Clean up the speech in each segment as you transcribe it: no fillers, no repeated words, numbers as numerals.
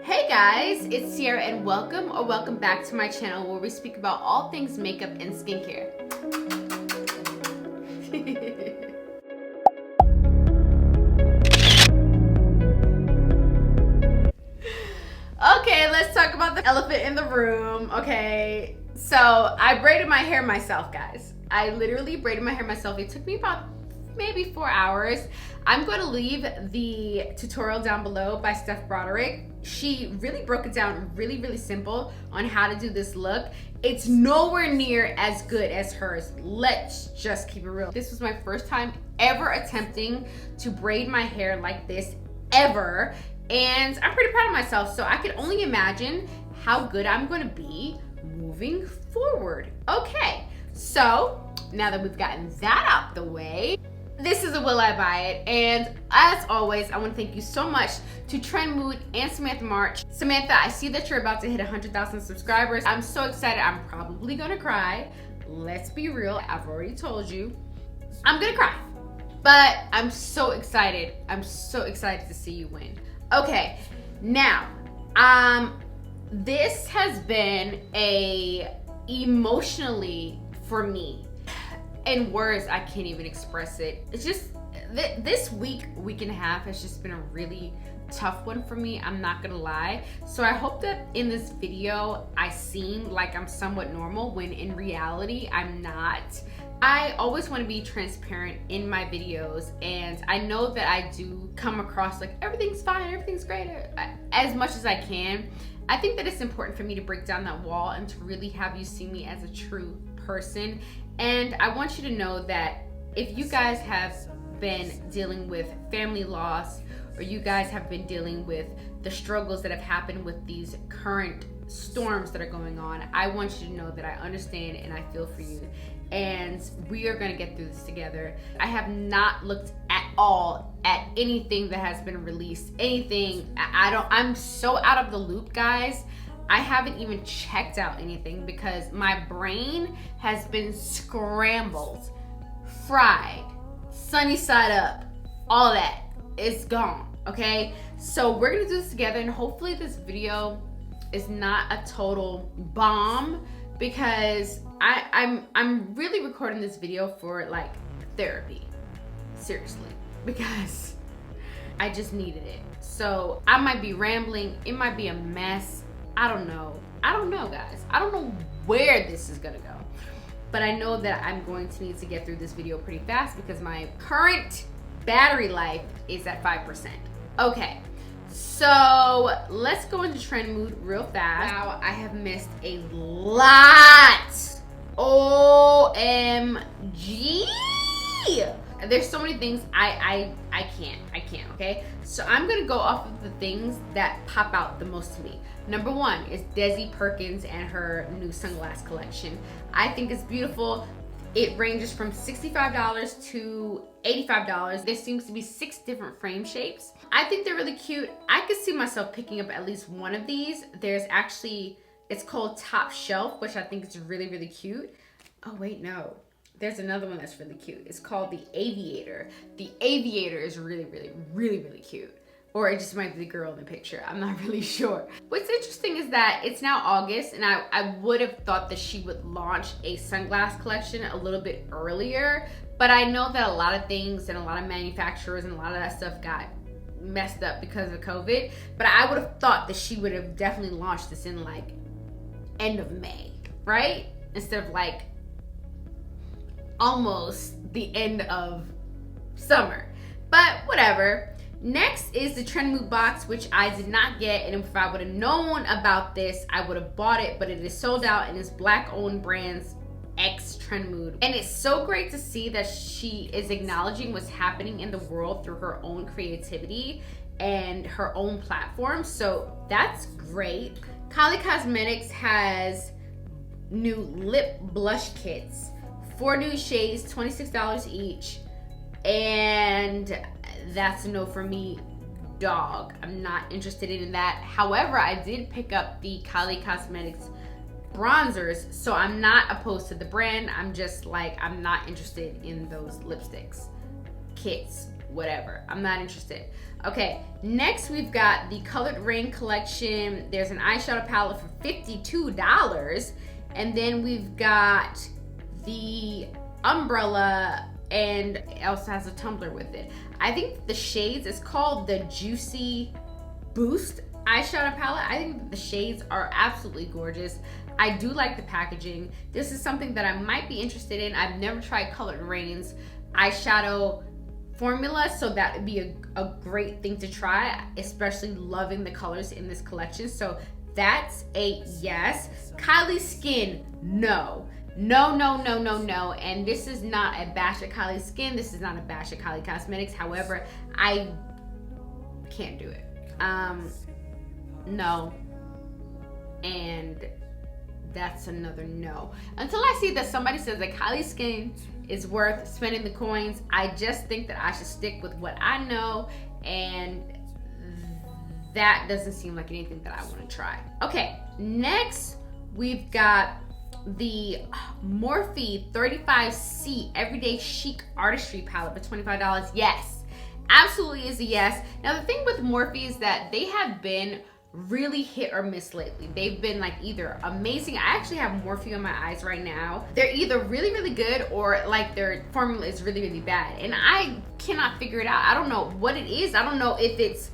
Hey guys, it's Sierra and welcome back to my channel where we speak about all things makeup and skincare. Okay, let's talk about the elephant in the room. Okay, so I braided my hair myself, guys. I literally braided my hair myself. It took me about maybe 4 hours. I'm going to leave the tutorial down below by Steph Broderick. She really broke it down really simple on how to do this look. It's nowhere near as good as hers. Let's just keep it real. This was my first time ever attempting to braid my hair like this ever. And I'm pretty proud of myself. So I can only imagine how good I'm going to be moving forward. Okay, so now that we've gotten that out the way, this is a will I buy it, and as always, I want to thank you so much to Trendmood and Samantha March. Samantha, I see that you're about to hit 100,000 subscribers. I'm so excited. I'm probably gonna cry. Let's be real. I've already told you I'm gonna cry, but I'm so excited. I'm so excited to see you win. Okay, now, this has been emotionally for me. In words, I can't even express it. It's just, this week and a half has just been a really tough one for me, I'm not gonna lie. So I hope that in this video, I seem like I'm somewhat normal when in reality, I'm not. I always wanna be transparent in my videos, and I know that I do come across like everything's fine, everything's great, as much as I can. I think that it's important for me to break down that wall and to really have you see me as a true person. And I want you to know that if you guys have been dealing with family loss, or you guys have been dealing with the struggles that have happened with these current storms that are going on, I want you to know that I understand and I feel for you. And we are gonna get through this together. I have not looked at all at anything that has been released, anything. I'm so out of the loop, guys. I haven't even checked out anything because my brain has been scrambled, fried, sunny side up, all that. It's gone, okay? So we're gonna do this together, and hopefully this video is not a total bomb, because I'm really recording this video for like therapy, seriously, because I just needed it. So I might be rambling, it might be a mess. I don't know, guys. I don't know where this is gonna go, but I know that I'm going to need to get through this video pretty fast because my current battery life is at 5%. Okay, so let's go into Trendmood real fast. Wow, I have missed a lot. OMG. There's so many things I can't, okay? So I'm gonna go off of the things that pop out the most to me. Number one is Desi Perkins and her new Sunglass collection. I think it's beautiful. It ranges from $65 to $85. There seems to be 6 different frame shapes. I think they're really cute. I could see myself picking up at least one of these. There's actually, it's called Top Shelf, which I think is really cute. Oh wait, no. There's another one that's really cute. It's called the Aviator. The Aviator is really cute. Or it just might be the girl in the picture. I'm not really sure. What's interesting is that it's now August, and I would have thought that she would launch a sunglass collection a little bit earlier, but I know that a lot of things and a lot of manufacturers and a lot of that stuff got messed up because of COVID, but I would have thought that she would have definitely launched this in like end of May, right? Instead of like almost the end of summer, but whatever. Next is the Trendmood box, which I did not get, and if I would have known about this, I would have bought it, but it is sold out, and it's Black-owned brands X Trendmood. And it's so great to see that she is acknowledging what's happening in the world through her own creativity and her own platform, so that's great. Kylie Cosmetics has new lip blush kits, 4 new shades, $26 each, and that's a no for me, dog. I'm not interested in that. However, I did pick up the Kylie Cosmetics bronzers, so I'm not opposed to the brand. I'm just like, I'm not interested in those lipsticks, kits, whatever. I'm not interested. Okay, next we've got the Colored Rain collection. There's an eyeshadow palette for $52. And then we've got the umbrella, and it also has a tumbler with it. I think the shades is called the Juicy Boost eyeshadow palette. I think the shades are absolutely gorgeous. I do like the packaging. This is something that I might be interested in. I've never tried Colored Rain's eyeshadow formula, so that would be a great thing to try, especially loving the colors in this collection. So that's a yes. Kylie Skin, no. No, no, no, no, no. And this is not a bash at Kylie Skin. This is not a bash at Kylie Cosmetics. However, I can't do it. No. And that's another no. Until I see that somebody says that Kylie Skin is worth spending the coins, I just think that I should stick with what I know, and that doesn't seem like anything that I want to try. Okay, next we've got the Morphe 35C Everyday Chic Artistry Palette for $25. Yes, absolutely is a yes. Now the thing with Morphe is that they have been really hit or miss lately. They've been like either amazing. I actually have Morphe on my eyes right now. They're either really, really good or like their formula is really, really bad. And I cannot figure it out. I don't know what it is. I don't know if it's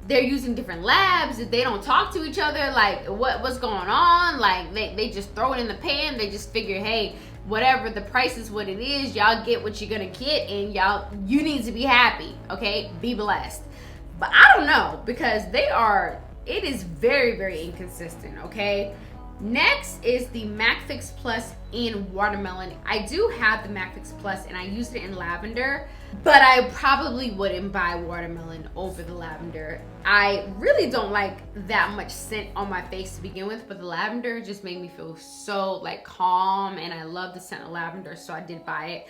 they're using different labs, if they don't talk to each other, like what's going on? Like they just throw it in the pan. They just figure, hey, whatever, the price is what it is. Y'all get what you're gonna get, and you need to be happy, okay? Be blessed. But I don't know, because it is very, very inconsistent, okay? Next is the MAC Fix Plus in Watermelon. I do have the MAC Fix Plus and I used it in lavender, but I probably wouldn't buy Watermelon over the lavender. I really don't like that much scent on my face to begin with, but the lavender just made me feel so like calm, and I love the scent of lavender, so I did buy it.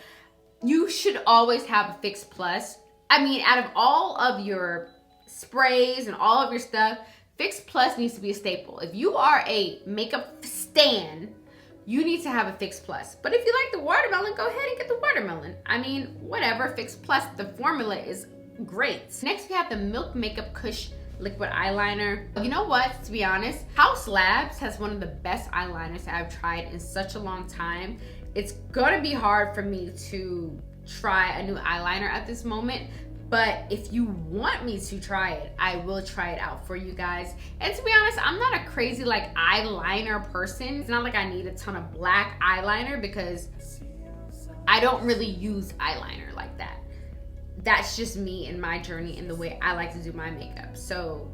You should always have a Fix Plus. I mean, out of all of your sprays and all of your stuff, Fix Plus needs to be a staple. If you are a makeup stan, you need to have a Fix Plus. But if you like the Watermelon, go ahead and get the Watermelon. I mean, whatever, Fix Plus, the formula is great. Next, we have the Milk Makeup Kush Liquid Eyeliner. You know what, to be honest, Haus Labs has one of the best eyeliners I've tried in such a long time. It's gonna be hard for me to try a new eyeliner at this moment, but if you want me to try it, I will try it out for you guys. And to be honest, I'm not a crazy like eyeliner person. It's not like I need a ton of black eyeliner because I don't really use eyeliner like that. That's just me and my journey and the way I like to do my makeup. So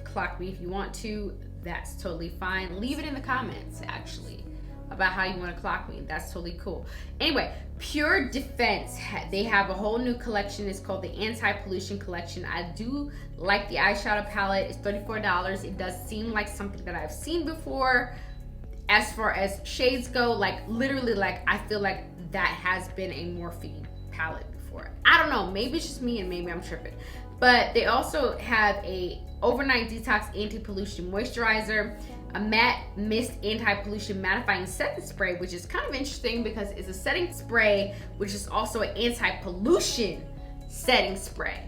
clock me if you want to, that's totally fine. Leave it in the comments actually about how you want to clock me. That's totally cool. Anyway, Pure Defense, they have a whole new collection. It's called the Anti-Pollution Collection. I do like the eyeshadow palette. It's $34. It does seem like something that I've seen before. As far as shades go, like literally, like I feel like that has been a Morphe palette before. I don't know, maybe it's just me and maybe I'm tripping. But they also have a overnight detox anti-pollution moisturizer, a matte mist anti-pollution mattifying setting spray, which is kind of interesting because it's a setting spray which is also an anti-pollution setting spray,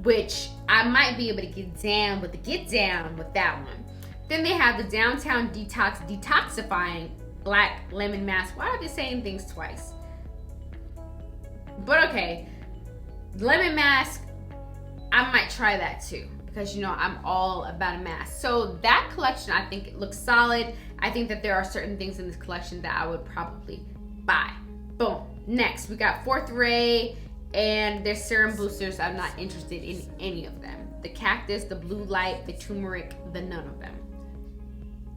which I might be able to get down with that one. Then they have the Downtown Detox Detoxifying Black Lemon Mask. Why are they saying things twice? But okay, lemon mask, I might try that too, because you know I'm all about a mask. So that collection, I think it looks solid. I think that there are certain things in this collection that I would probably buy. Boom. Next, we got Fourth Ray and their serum boosters. I'm not interested in any of them. The Cactus, the Blue Light, the Turmeric, the none of them.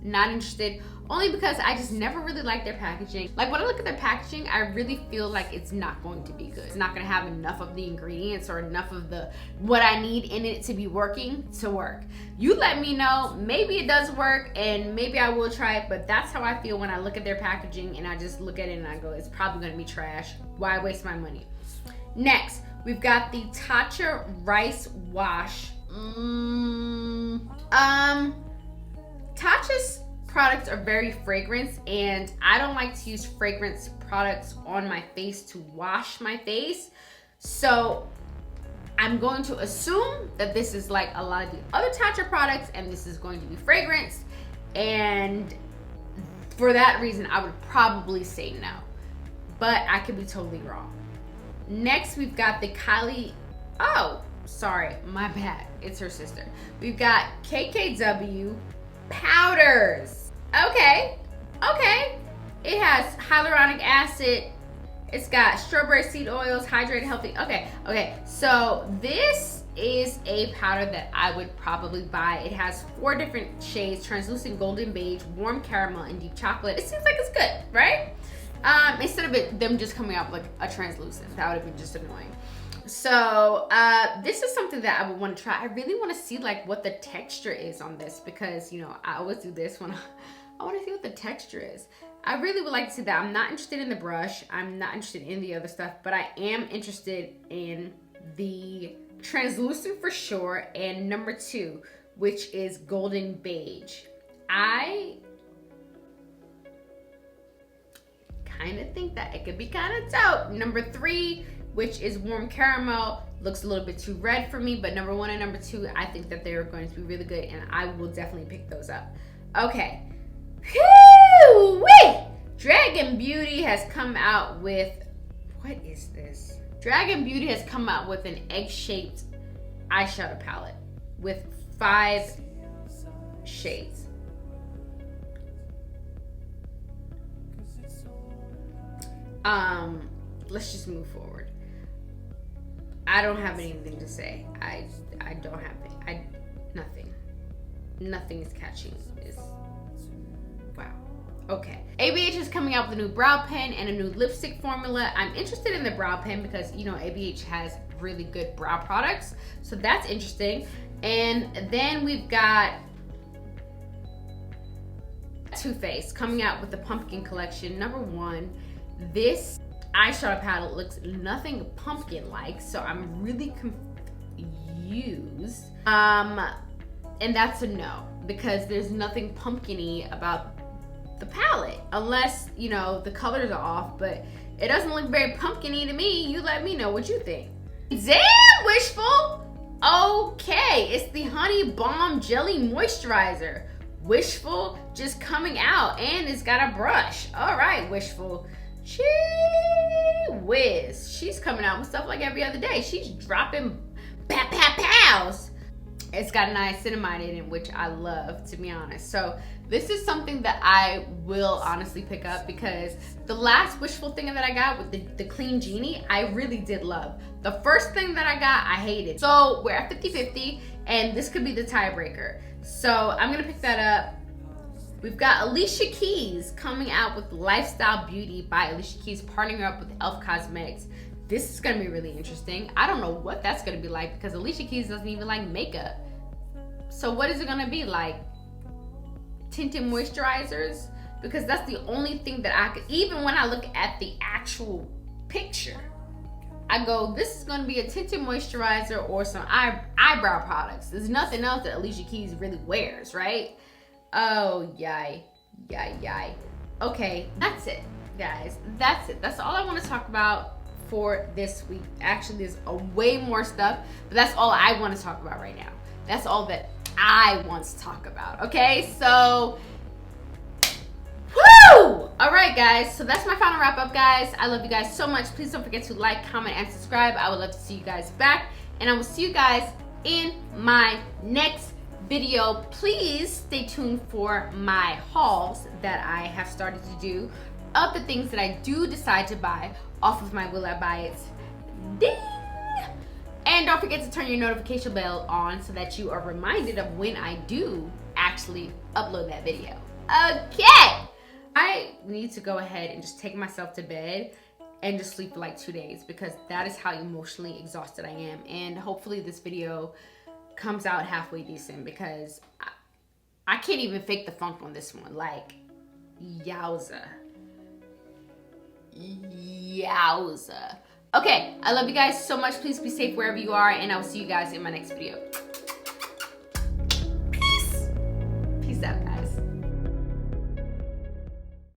Not interested, only because I just never really liked their packaging. Like when I look at their packaging, I really feel like it's not going to be good. It's not gonna have enough of the ingredients or enough of what I need in it to be working to work. You let me know, maybe it does work and maybe I will try it, but that's how I feel when I look at their packaging and I just look at it and I go, it's probably gonna be trash. Why waste my money? Next, we've got the Tatcha Rice Wash. Tatcha's products are very fragrant, and I don't like to use fragrance products on my face to wash my face. So I'm going to assume that this is like a lot of the other Tatcha products and this is going to be fragrance. And for that reason, I would probably say no. But I could be totally wrong. Next, we've got the Kylie. Oh, sorry, my bad. It's her sister. We've got KKW Powders. Okay. It has hyaluronic acid. It's got strawberry seed oils, hydrated, healthy. Okay. So this is a powder that I would probably buy. It has 4 different shades: translucent golden beige, warm caramel, and deep chocolate. It seems like it's good, right? Instead of them just coming out with like a translucent, that would have been just annoying. So this is something that I would want to try. I really want to see like what the texture is on this, because you know I always do this when I want to see what the texture is. I really would like to see that. I'm not interested in the brush. I'm not interested in the other stuff, but I am interested in the translucent for sure, and number 2, which is golden beige. I kind of think that it could be kind of dope. Number 3, which is warm caramel, looks a little bit too red for me, but number 1 and number 2, I think that they're going to be really good, and I will definitely pick those up. Okay. Whoo-wee! Dragun Beauty has come out with, what is this? Dragun Beauty has come out with an egg-shaped eyeshadow palette with 5 shades. Let's just move forward. I don't have anything to say. I don't have nothing. Nothing is catching this. Wow. Okay. ABH is coming out with a new brow pen and a new lipstick formula. I'm interested in the brow pen because, you know, ABH has really good brow products. So that's interesting. And then we've got Too Faced coming out with the pumpkin collection. Number 1, this eyeshadow palette looks nothing pumpkin-like, so I'm really confused. And that's a no, because there's nothing pumpkin-y about the palette, unless, you know, the colors are off, but it doesn't look very pumpkin-y to me. You let me know what you think. Damn, Wishful! Okay, it's the Honey Balm Jelly Moisturizer. Wishful just coming out, and it's got a brush. All right, Wishful. Gee whiz. She's coming out with stuff like every other day. She's dropping pows. It's got niacinamide in it, which I love, to be honest. So this is something that I will honestly pick up, because the last Wishful thing that I got with the Clean Genie, I really did love. The first thing that I got, I hated. So we're at 50-50, and this could be the tiebreaker. So I'm gonna pick that up. We've got Alicia Keys coming out with Lifestyle Beauty by Alicia Keys, partnering up with e.l.f. Cosmetics. This is gonna be really interesting. I don't know what that's gonna be like, because Alicia Keys doesn't even like makeup. So what is it gonna be like? Tinted moisturizers? Because that's the only thing that I could, even when I look at the actual picture, I go, this is gonna be a tinted moisturizer or some eyebrow products. There's nothing else that Alicia Keys really wears, right? Oh, yay. Okay, that's it, guys. That's it. That's all I want to talk about for this week. Actually, there's way more stuff, but that's all I want to talk about right now. That's all that I want to talk about, okay? So, woo! All right, guys. So that's my final wrap up, guys. I love you guys so much. Please don't forget to like, comment, and subscribe. I would love to see you guys back, and I will see you guys in my next video. Please stay tuned for my hauls that I have started to do of the things that I do decide to buy off of my Will I Buy It ding. And don't forget to turn your notification bell on so that you are reminded of when I do actually upload that video. Okay, I need to go ahead and just take myself to bed and just sleep for like 2 days, because that is how emotionally exhausted I am. And hopefully this video comes out halfway decent, because I can't even fake the funk on this one. Like, yowza. Okay, I love you guys so much. Please be safe wherever you are, and I will see you guys in my next video.